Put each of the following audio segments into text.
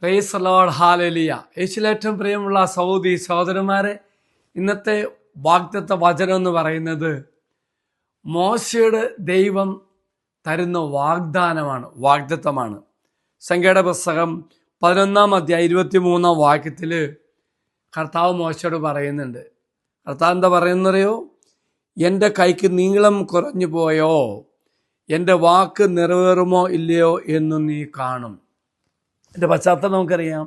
Praise the Lord, hallelujah. യേശുവിൽ ഏറ്റവും പ്രിയമുള്ള സഹോദരി സഹോദരന്മാരെ, ഇന്നത്തെ വാഗ്ദത്ത വചനം എന്ന് പറയുന്നത് മോശയുടെ ദൈവം തരുന്ന വാഗ്ദത്തമാണ്. സംഖ്യയുടെ പുസ്തകം 11 അധ്യായം 23 വാക്യത്തിൽ കർത്താവ് മോശയോട് പറയുന്നുണ്ട്. കർത്താവ് എന്താ പറയുന്നറിയോ? എൻ്റെ കൈക്ക് നീളം കുറഞ്ഞു പോയോ, എൻ്റെ വാക്ക് നിറവേറുമോ ഇല്ലയോ എന്ന് നീ കാണും. എൻ്റെ പശ്ചാത്തലം നമുക്കറിയാം.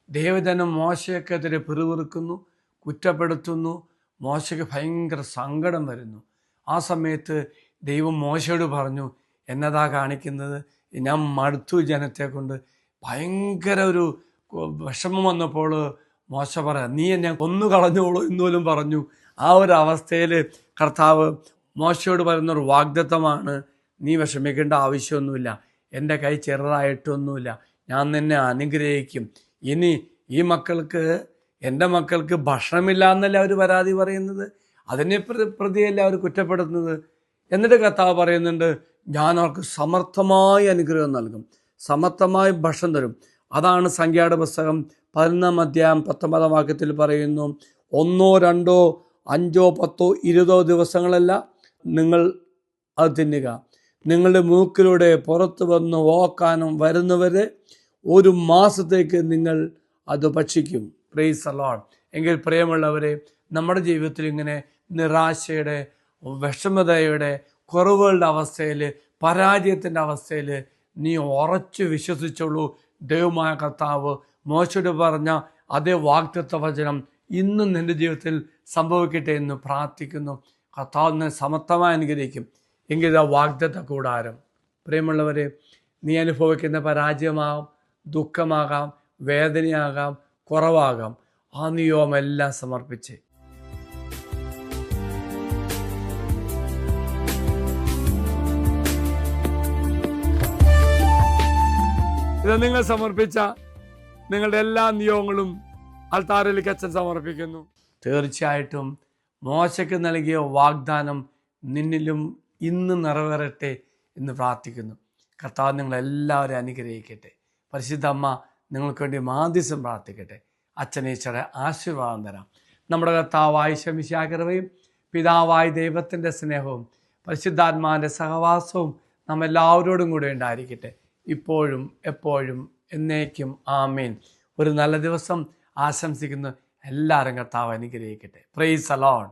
ദൈവജനം മോശയ്ക്കെതിരെ പിറുപിറുക്കുന്നു, കുറ്റപ്പെടുത്തുന്നു. മോശയ്ക്ക് ഭയങ്കര സങ്കടം വരുന്നു. ആ സമയത്ത് ദൈവം മോശയോട് പറഞ്ഞു, എന്നതാ കാണിക്കുന്നത്? ഞാൻ മടുത്തു ജനത്തെ കൊണ്ട്. ഭയങ്കര ഒരു വിഷമം വന്നപ്പോൾ മോശ പറയാം, നീ എന്നെ കൊന്നു കളഞ്ഞോളൂ എന്നുപോലും പറഞ്ഞു. ആ ഒരു അവസ്ഥയിൽ കർത്താവ് മോശയോട് പറയുന്നൊരു വാഗ്ദത്തമാണ്, നീ വിഷമിക്കേണ്ട ആവശ്യമൊന്നുമില്ല, എൻ്റെ കൈ ചെറുതായിട്ടൊന്നുമില്ല, ഞാൻ നിന്നെ അനുഗ്രഹിക്കും. ഇനി ഈ എൻ്റെ മക്കൾക്ക് ഭക്ഷണമില്ല എന്നല്ല അവർ പരാതി പറയുന്നത്, അതിനെ പ്രതിയല്ല അവർ കുറ്റപ്പെടുത്തുന്നത്. എന്നിട്ട് കർത്താവ് പറയുന്നുണ്ട്, ഞാൻ അവർക്ക് സമർത്ഥമായ അനുഗ്രഹം നൽകും, സമർത്ഥമായ ഭക്ഷണം തരും. അതാണ് സംഖ്യയുടെ പുസ്തകം 11 അധ്യായം 19 വാക്യത്തിൽ പറയുന്നു, 1, 2, 5, 10, 20 ദിവസങ്ങളല്ല നിങ്ങൾ അത് തിന്നുക. നിങ്ങളുടെ മൂക്കിലൂടെ പുറത്തു വന്ന് ഓക്കാനും വരുന്നവരെ 1 മാസത്തേക്ക് നിങ്ങൾ അത് ഭക്ഷിക്കും. Praise the Lord. എങ്കിൽ പ്രിയമുള്ളവരെ, നമ്മുടെ ജീവിതത്തിൽ ഇങ്ങനെ നിരാശയുടെ, വിഷമതയുടെ, കുറവുകളുടെ അവസ്ഥയിൽ, പരാജയത്തിൻ്റെ അവസ്ഥയിൽ നീ ഉറച്ചു വിശ്വസിച്ചോളൂ. ദൈവമായ കർത്താവ് മോശയോട് പറഞ്ഞ അതേ വാഗ്ദത്ത വചനം ഇന്നും നിൻ്റെ ജീവിതത്തിൽ സംഭവിക്കട്ടെ എന്ന് പ്രാർത്ഥിക്കുന്നു. കർത്താവിനെ സമർത്ഥമായി അനുഗ്രഹിക്കും. എങ്കിൽ ആ വാഗ്ദത്ത കൂടാരം, പ്രിയമുള്ളവരെ, നീ അനുഭവിക്കുന്ന പരാജയമാകാം, ദുഃഖമാകാം, വേദനയാകാം, കുറവാകാം, ആ നിയോഗമെല്ലാം സമർപ്പിച്ച് ഇത് നിങ്ങൾ സമർപ്പിച്ച നിങ്ങളുടെ എല്ലാ നിയോഗങ്ങളും അൾത്താരയിലേക്ക് അച്ഛൻ സമർപ്പിക്കുന്നു. തീർച്ചയായിട്ടും മോശയ്ക്ക് നൽകിയ വാഗ്ദാനം നിന്നിലും ഇന്ന് നിറവേറട്ടെ എന്ന് പ്രാർത്ഥിക്കുന്നു. കർത്താവ് നിങ്ങളെല്ലാവരും അനുഗ്രഹിക്കട്ടെ. പരിശുദ്ധ അമ്മ നിങ്ങൾക്ക് വേണ്ടി മാധ്യസ്ഥം പ്രാർത്ഥിക്കട്ടെ. അച്ഛനീശ്വരെ ആശീർവാദം തരാം. നമ്മുടെ കർത്താവായ ശമിശിഹായുടെ കൃപയും പിതാവായ ദൈവത്തിൻ്റെ സ്നേഹവും പരിശുദ്ധാത്മാവിൻ്റെ സഹവാസവും നമ്മെല്ലാവരോടും കൂടെ ഉണ്ടായിരിക്കട്ടെ, ഇപ്പോഴും എപ്പോഴും എന്നേക്കും. ആമേൻ. ഒരു നല്ല ദിവസം ആശംസിക്കുന്നു. എല്ലാവരും കർത്താവ് അനുഗ്രഹിക്കട്ടെ. Praise the Lord.